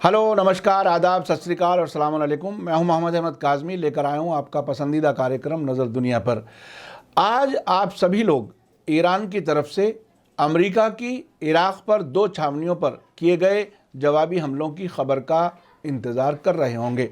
Hello, नमस्कार, आदाब, सत श्री अकाल और सलाम अलैकुम। मैं हूं मोहम्मद अहमद काज़मी, लेकर आया हूं आपका पसंदीदा कार्यक्रम नज़र दुनिया पर। आज आप सभी लोग ईरान की तरफ से अमेरिका की इराक़ पर 2 छावनियों पर किए गए जवाबी हमलों की खबर का इंतज़ार कर रहे होंगे।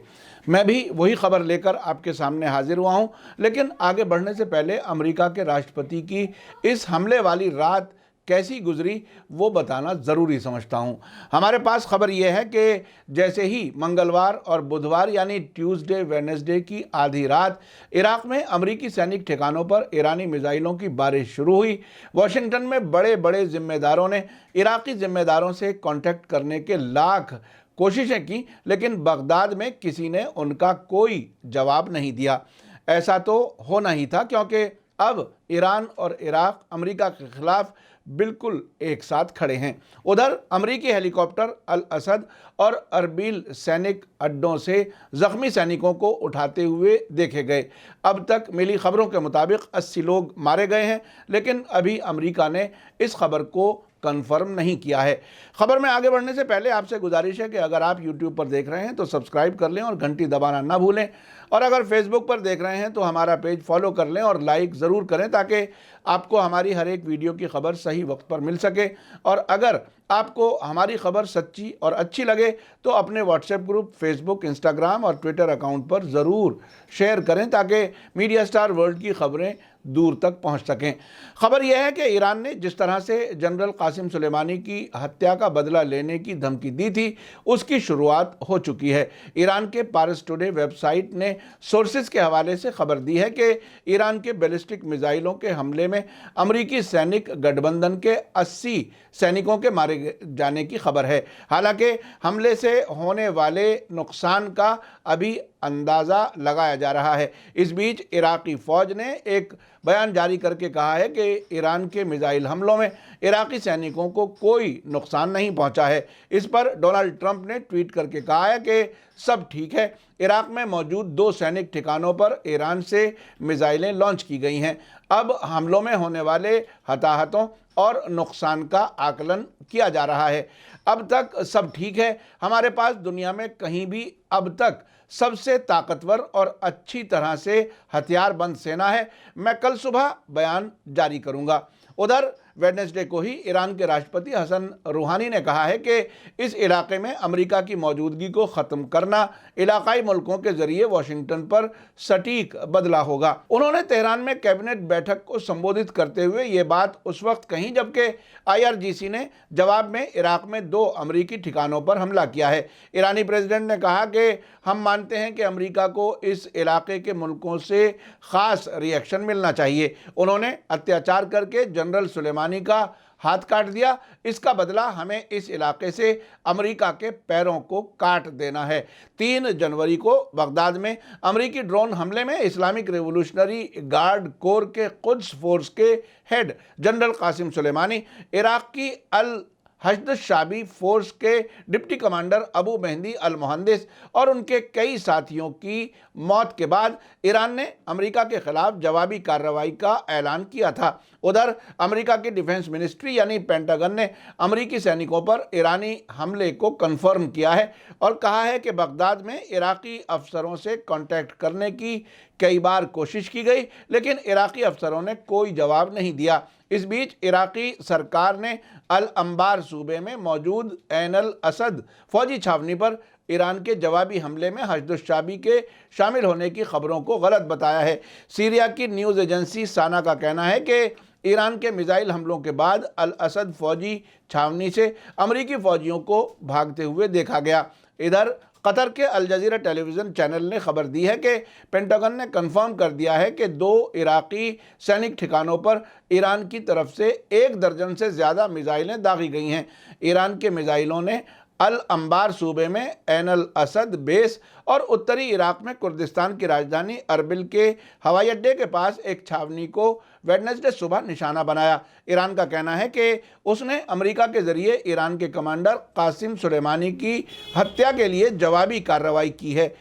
मैं भी वही खबर लेकर आपके सामने हाजिर हुआ हूं, लेकिन आगे बढ़ने से पहले अमेरिका के राष्ट्रपति की इस हमले वाली रात कैसी गुजरी वो बताना ज़रूरी समझता हूँ। हमारे पास खबर यह है कि जैसे ही मंगलवार और बुधवार यानी ट्यूसडे वेडनेसडे की आधी रात इराक़ में अमरीकी सैनिक ठिकानों पर ईरानी मिसाइलों की बारिश शुरू हुई, वाशिंगटन में बड़े बड़े जिम्मेदारों ने इराक़ी जिम्मेदारों से कांटेक्ट करने के लाख कोशिशें की, लेकिन बगदाद में किसी ने उनका कोई जवाब नहीं दिया। ऐसा तो होना ही था, क्योंकि अब ईरान और इराक़ अमेरिका के खिलाफ बिल्कुल एक साथ खड़े हैं। उधर अमेरिकी हेलीकॉप्टर अल असद और अरबिल सैनिक अड्डों से जख्मी सैनिकों को उठाते हुए देखे गए। अब तक मिली खबरों के मुताबिक 80 लोग मारे गए हैं, लेकिन अभी अमेरिका ने इस खबर को कंफर्म नहीं किया है। खबर में आगे बढ़ने से पहले आपसे गुजारिश है कि अगर आप YouTube पर देख रहे हैं तो सब्सक्राइब कर लें और घंटी दबाना ना भूलें, और अगर फेसबुक पर देख रहे हैं तो हमारा पेज फॉलो कर लें और लाइक ज़रूर करें, ताकि आपको हमारी हर एक वीडियो की खबर सही वक्त पर मिल सके। और अगर आपको हमारी खबर सच्ची और अच्छी लगे तो अपने व्हाट्सएप ग्रुप, फेसबुक, इंस्टाग्राम और ट्विटर अकाउंट पर ज़रूर शेयर करें, ताकि मीडिया स्टार वर्ल्ड की खबरें दूर तक पहुंच सकें। खबर यह है कि ईरान ने जिस तरह से जनरल कासिम सुलेमानी की हत्या का बदला लेने की धमकी दी थी, उसकी शुरुआत हो चुकी है। ईरान के पारस टुडे वेबसाइट ने सोर्सेज के हवाले से खबर दी है कि ईरान के बैलिस्टिक मिसाइलों के हमले में अमरीकी सैनिक गठबंधन के 80 सैनिकों के मारे जाने की खबर है। हालांकि हमले से होने वाले नुकसान का अभी अंदाज़ा लगाया जा रहा है। इस बीच इराक़ी फ़ौज ने एक बयान जारी करके कहा है कि ईरान के मिसाइल हमलों में इराक़ी सैनिकों को कोई नुकसान नहीं पहुंचा है। इस पर डोनाल्ड ट्रंप ने ट्वीट करके कहा है कि सब ठीक है। इराक़ में मौजूद 2 सैनिक ठिकानों पर ईरान से मिसाइलें लॉन्च की गई हैं। अब हमलों में होने वाले हताहतों और नुकसान का आकलन किया जा रहा है। अब तक सब ठीक है। हमारे पास दुनिया में कहीं भी अब तक सबसे ताकतवर और अच्छी तरह से हथियारबंद सेना है। मैं कल सुबह बयान जारी करूंगा। उधर वेडनेसडे को ही ईरान के राष्ट्रपति हसन रूहानी ने कहा है कि इस इलाके में अमेरिका की मौजूदगी को ख़त्म करना इलाकाई मुल्कों के ज़रिए वाशिंगटन पर सटीक बदला होगा। उन्होंने तेहरान में कैबिनेट बैठक को संबोधित करते हुए ये बात उस वक्त कही जबकि IRGC ने जवाब में इराक़ में 2 अमेरिकी ठिकानों पर हमला किया है। ईरानी प्रेसिडेंट ने कहा कि हम मानते हैं कि अमेरिका को इस इलाके के मुल्कों से ख़ास रिएक्शन मिलना चाहिए। उन्होंने अत्याचार करके जनरल सुलेमानी का हाथ काट दिया, इसका बदला हमें इस इलाके से अमेरिका के पैरों को काट देना है। 3 जनवरी को बगदाद में अमेरिकी ड्रोन हमले में इस्लामिक रेवोल्यूशनरी गार्ड कोर के कुद्स फोर्स के head general Qasem Soleimani, Iraq की अल हश्द शाबी फोर्स के deputy commander Abu Mahdi al Muhandis और उनके कई साथियों की मौत के बाद ईरान ने अमेरिका के खिलाफ जवाबी कार्रवाई का ऐलान किया था। उधर अमेरिका की डिफेंस मिनिस्ट्री यानी पेंटागन ने अमेरिकी सैनिकों पर ईरानी हमले को कंफर्म किया है और कहा है कि बगदाद में इराक़ी अफसरों से कांटेक्ट करने की कई बार कोशिश की गई, लेकिन इराक़ी अफसरों ने कोई जवाब नहीं दिया। इस बीच इराक़ी सरकार ने अल अंबार सूबे में मौजूद ऐन अल असद फौजी छावनी पर ईरान के जवाबी हमले में हश्द-उश-शाबी के शामिल होने की खबरों को गलत बताया है। सीरिया की न्यूज़ एजेंसी साना का कहना है कि ईरान के मिसाइल हमलों के बाद अल असद फौजी छावनी से अमरीकी फ़ौजियों को भागते हुए देखा गया। इधर कतर के अल जज़ीरा टेलीविज़न चैनल ने खबर दी है कि पेंटागन ने कंफर्म कर दिया है कि 2 इराक़ी सैनिक ठिकानों पर ईरान की तरफ से 1 दर्जन से ज़्यादा मिसाइलें दागी गई हैं। ईरान के मिसाइलों ने अल अंबार सूबे में ऐन अल असद बेस और उत्तरी इराक़ में कुर्दिस्तान की राजधानी अरबिल के हवाई अड्डे के पास एक छावनी को वेडनेसडे सुबह निशाना बनाया। ईरान का कहना है कि उसने अमेरिका के ज़रिए ईरान के कमांडर कासिम सुलेमानी की हत्या के लिए जवाबी कार्रवाई की है।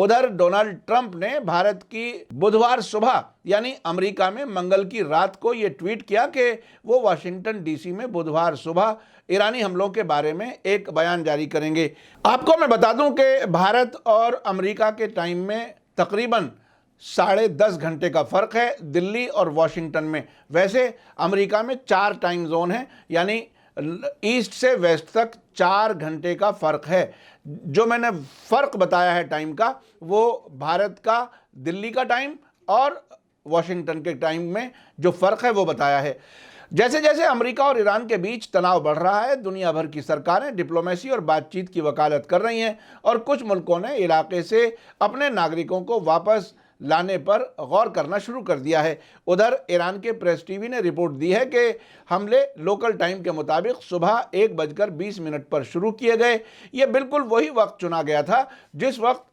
उधर डोनाल्ड ट्रंप ने भारत की बुधवार सुबह यानी अमेरिका में मंगल की रात को यह ट्वीट किया कि वो वाशिंगटन डीसी में बुधवार सुबह ईरानी हमलों के बारे में एक बयान जारी करेंगे। आपको मैं बता दूं कि भारत और अमेरिका के टाइम में तकरीबन 10.5 घंटे का फ़र्क है दिल्ली और वॉशिंगटन में। वैसे अमेरिका में 4 टाइम जोन हैं, यानी ईस्ट से वेस्ट तक 4 घंटे का फ़र्क है। जो मैंने फ़र्क बताया है टाइम का, वो भारत का दिल्ली का टाइम और वॉशिंगटन के टाइम में जो फ़र्क है वो बताया है। जैसे जैसे अमेरिका और ईरान के बीच तनाव बढ़ रहा है, दुनिया भर की सरकारें डिप्लोमेसी और बातचीत की वकालत कर रही हैं और कुछ मुल्कों ने इलाके से अपने नागरिकों को वापस लाने पर गौर करना शुरू कर दिया है। उधर ईरान के प्रेस टीवी ने रिपोर्ट दी है कि हमले लोकल टाइम के मुताबिक सुबह 1:20 पर शुरू किए गए। ये बिल्कुल वही वक्त चुना गया था जिस वक्त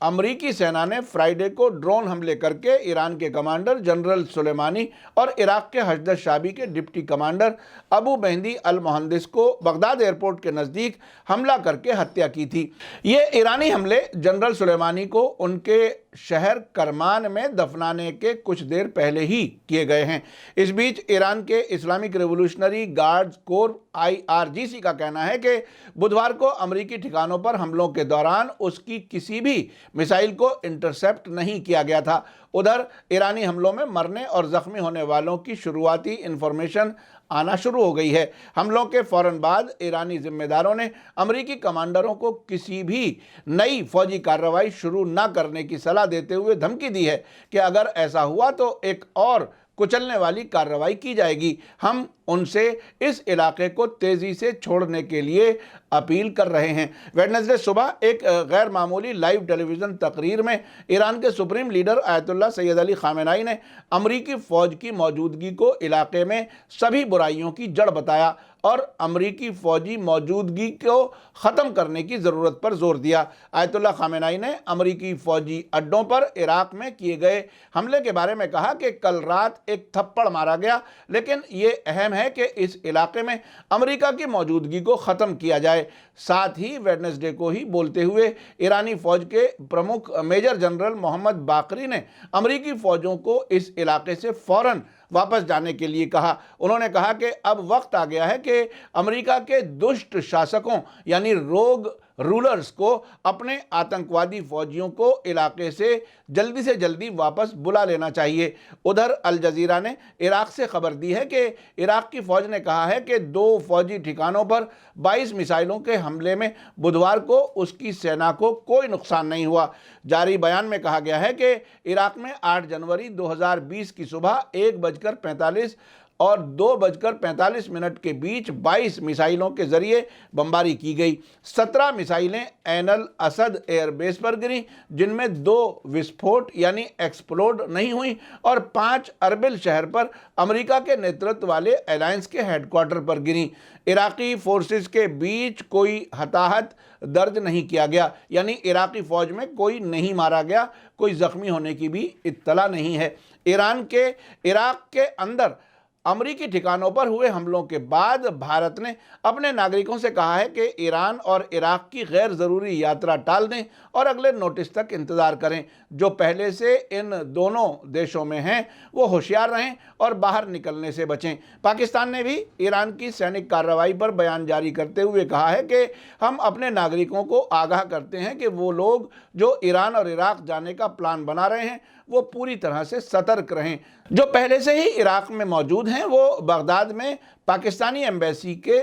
अमरीकी सेना ने फ्राइडे को ड्रोन हमले करके ईरान के कमांडर जनरल सुलेमानी और इराक के हशद शाबी के डिप्टी कमांडर अबू मेहदी अल मुहंदिस को बगदाद एयरपोर्ट के नज़दीक हमला करके हत्या की थी। ये ईरानी हमले जनरल सुलेमानी को उनके शहर करमान में दफनाने के कुछ देर पहले ही किए गए हैं। इस बीच ईरान के Islamic revolutionary guards core IRGC का कहना है कि बुधवार को अमरीकी ठिकानों पर हमलों के दौरान उसकी किसी भी मिसाइल को इंटरसेप्ट नहीं किया गया था। उधर ईरानी हमलों में मरने और जख्मी होने वालों की शुरुआती इंफॉर्मेशन आना शुरू हो गई है। हमलों के फौरन बाद ईरानी जिम्मेदारों ने अमरीकी कमांडरों को किसी भी नई फौजी कार्रवाई शुरू न करने की सलाह देते हुए धमकी दी है कि अगर ऐसा हुआ तो एक और कुचलने वाली कार्रवाई की जाएगी। हम उनसे इस इलाके को तेज़ी से छोड़ने के लिए अपील कर रहे हैं। वेडनेसडे सुबह एक गैर मामूली लाइव टेलीविज़न तकरीर में ईरान के supreme leader Ayatollah Sayyid Ali Khamenei ने अमरीकी फ़ौज की मौजूदगी को इलाके में सभी बुराइयों की जड़ बताया और अमरीकी फ़ौजी मौजूदगी को ख़त्म करने की ज़रूरत पर जोर दिया। आयतुल्लाह खामेनाई ने अमरीकी फ़ौजी अड्डों पर इराक में किए गए हमले के बारे में कहा कि कल रात एक थप्पड़ मारा गया, लेकिन ये अहम है कि इस इलाके में अमेरिका की मौजूदगी को ख़त्म किया जाए। साथ ही वेडनेसडे को ही बोलते हुए ईरानी फ़ौज के प्रमुख मेजर जनरल मोहम्मद बाकरी ने अमरीकी फ़ौजों को इस इलाके से फ़ौरन वापस जाने के लिए कहा। उन्होंने कहा कि अब वक्त आ गया है कि अमेरिका के दुष्ट शासकों यानी रोग रूलर्स को अपने आतंकवादी फौजियों को इलाके से जल्दी वापस बुला लेना चाहिए। उधर अल जजीरा ने इराक से खबर दी है कि इराक की फ़ौज ने कहा है कि 2 फौजी ठिकानों पर 22 मिसाइलों के हमले में बुधवार को उसकी सेना को कोई नुकसान नहीं हुआ। जारी बयान में कहा गया है कि इराक में 8 जनवरी 2020 की सुबह 1:45 और 2:45 के बीच 22 मिसाइलों के जरिए बमबारी की गई। 17 मिसाइलें ऐन अल असद एयरबेस पर गिरी, जिनमें 2 विस्फोट यानी एक्सप्लोड नहीं हुई और 5 अरबिल शहर पर अमेरिका के नेतृत्व वाले अलायंस के हेडक्वार्टर पर गिरी। इराकी फोर्सेस के बीच कोई हताहत दर्ज नहीं किया गया, यानी इराकी फ़ौज में कोई नहीं मारा गया, कोई ज़ख्मी होने की भी इत्तला नहीं है। इराक के अंदर अमरीकी ठिकानों पर हुए हमलों के बाद भारत ने अपने नागरिकों से कहा है कि ईरान और इराक की गैर ज़रूरी यात्रा टाल दें और अगले नोटिस तक इंतज़ार करें। जो पहले से इन दोनों देशों में हैं वो होशियार रहें और बाहर निकलने से बचें। पाकिस्तान ने भी ईरान की सैनिक कार्रवाई पर बयान जारी करते हुए कहा है कि हम अपने नागरिकों को आगाह करते हैं कि वो लोग जो ईरान और इराक जाने का प्लान बना रहे हैं वो पूरी तरह से सतर्क रहें। जो पहले से ही इराक में मौजूद हैं वो बगदाद में पाकिस्तानी एम्बेसी के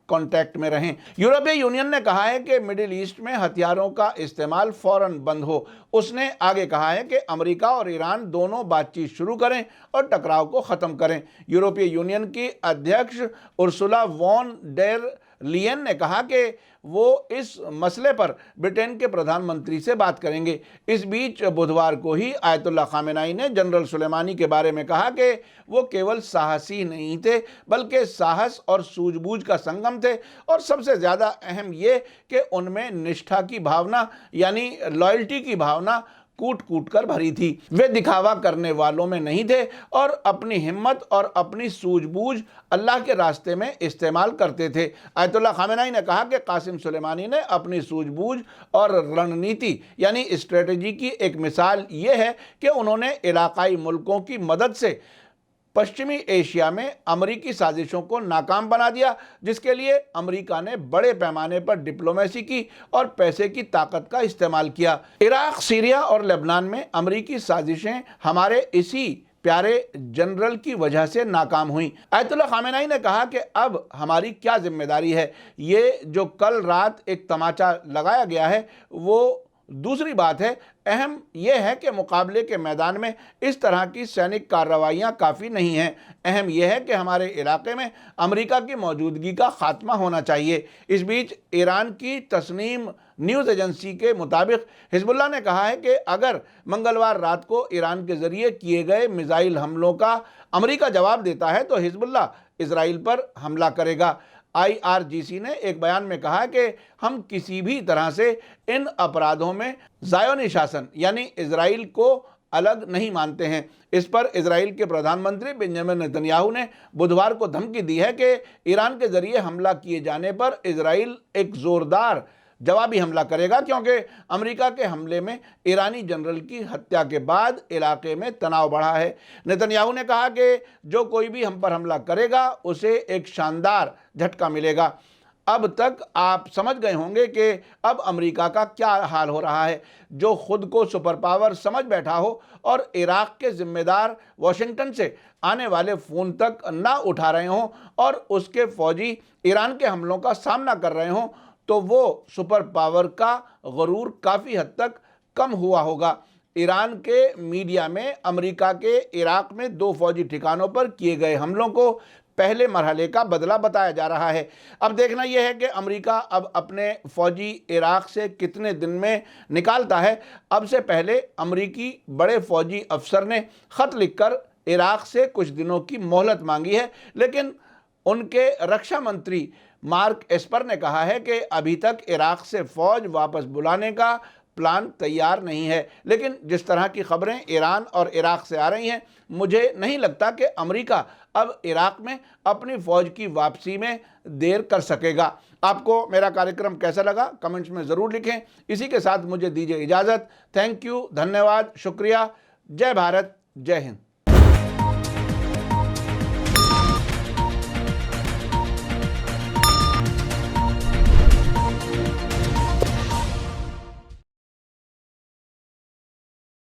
कांटेक्ट में रहें। यूरोपीय यूनियन ने कहा है कि मिडिल ईस्ट में हथियारों का इस्तेमाल फौरन बंद हो। उसने आगे कहा है कि अमेरिका और ईरान दोनों बातचीत शुरू करें और टकराव को ख़त्म करें। यूरोपीय यूनियन की अध्यक्ष उर्सुला वॉन डेर लियन ने कहा कि वो इस मसले पर ब्रिटेन के प्रधानमंत्री से बात करेंगे। इस बीच बुधवार को ही आयतुल्लाह खामेनाई ने जनरल सुलेमानी के बारे में कहा कि वो केवल साहसी नहीं थे बल्कि साहस और सूझबूझ का संगम थे, और सबसे ज़्यादा अहम ये कि उनमें निष्ठा की भावना यानी लॉयल्टी की भावना कूट कूट कर भरी थी। वे दिखावा करने वालों में नहीं थे और अपनी हिम्मत और अपनी सूझबूझ अल्लाह के रास्ते में इस्तेमाल करते थे। आयतुल्लाह खामेनी ने कहा कि कासिम सुलेमानी ने अपनी सूझबूझ और रणनीति यानी स्ट्रेटजी की एक मिसाल ये है कि उन्होंने इलाकाई मुल्कों की मदद से पश्चिमी एशिया में अमरीकी साजिशों को नाकाम बना दिया, जिसके लिए अमरीका ने बड़े पैमाने पर डिप्लोमेसी की और पैसे की ताकत का इस्तेमाल किया। इराक, सीरिया और लेबनान में अमरीकी साजिशें हमारे इसी प्यारे जनरल की वजह से नाकाम हुई। आयतुल्लाह खामेनी ने कहा कि अब हमारी क्या जिम्मेदारी है। ये जो कल रात एक तमाचा लगाया गया है वो दूसरी बात है। अहम यह है कि मुकाबले के मैदान में इस तरह की सैनिक कार्रवाइयाँ काफ़ी नहीं हैं। अहम यह है कि हमारे इलाके में अमेरिका की मौजूदगी का खात्मा होना चाहिए। इस बीच ईरान की तस्नीम न्यूज़ एजेंसी के मुताबिक हिजबुल्लाह ने कहा है कि अगर मंगलवार रात को ईरान के ज़रिए किए गए मिसाइल हमलों का अमेरिका जवाब देता है तो हिजबुल्लाह इजराइल पर हमला करेगा। IRGC ने एक बयान में कहा कि हम किसी भी तरह से इन अपराधों में ज़ायोनी शासन यानी इजराइल को अलग नहीं मानते हैं। इस पर इजराइल के प्रधानमंत्री बेंजामिन नेतन्याहू ने बुधवार को धमकी दी है कि ईरान के ज़रिए हमला किए जाने पर इजराइल एक ज़ोरदार जवाबी हमला करेगा, क्योंकि अमेरिका के हमले में ईरानी जनरल की हत्या के बाद इलाके में तनाव बढ़ा है। नेतन्याहू ने कहा कि जो कोई भी हम पर हमला करेगा उसे एक शानदार झटका मिलेगा। अब तक आप समझ गए होंगे कि अब अमेरिका का क्या हाल हो रहा है। जो खुद को सुपर पावर समझ बैठा हो और इराक के जिम्मेदार वाशिंगटन से आने वाले फ़ोन तक ना उठा रहे हों और उसके फ़ौजी ईरान के हमलों का सामना कर रहे हों, तो वो सुपर पावर का गरूर काफ़ी हद तक कम हुआ होगा। ईरान के मीडिया में अमेरिका के इराक में 2 फौजी ठिकानों पर किए गए हमलों को पहले मरहले का बदला बताया जा रहा है। अब देखना यह है कि अमेरिका अब अपने फौजी इराक से कितने दिन में निकालता है। अब से पहले अमेरिकी बड़े फौजी अफसर ने ख़त लिखकर इराक से कुछ दिनों की मोहलत मांगी है, लेकिन उनके रक्षा मंत्री मार्क एस्पर ने कहा है कि अभी तक इराक से फ़ौज वापस बुलाने का प्लान तैयार नहीं है। लेकिन जिस तरह की खबरें ईरान और इराक से आ रही हैं, मुझे नहीं लगता कि अमेरिका अब इराक में अपनी फ़ौज की वापसी में देर कर सकेगा। आपको मेरा कार्यक्रम कैसा लगा कमेंट्स में ज़रूर लिखें। इसी के साथ मुझे दीजिए इजाज़त। थैंक यू, धन्यवाद, शुक्रिया। जय भारत, जय हिंद।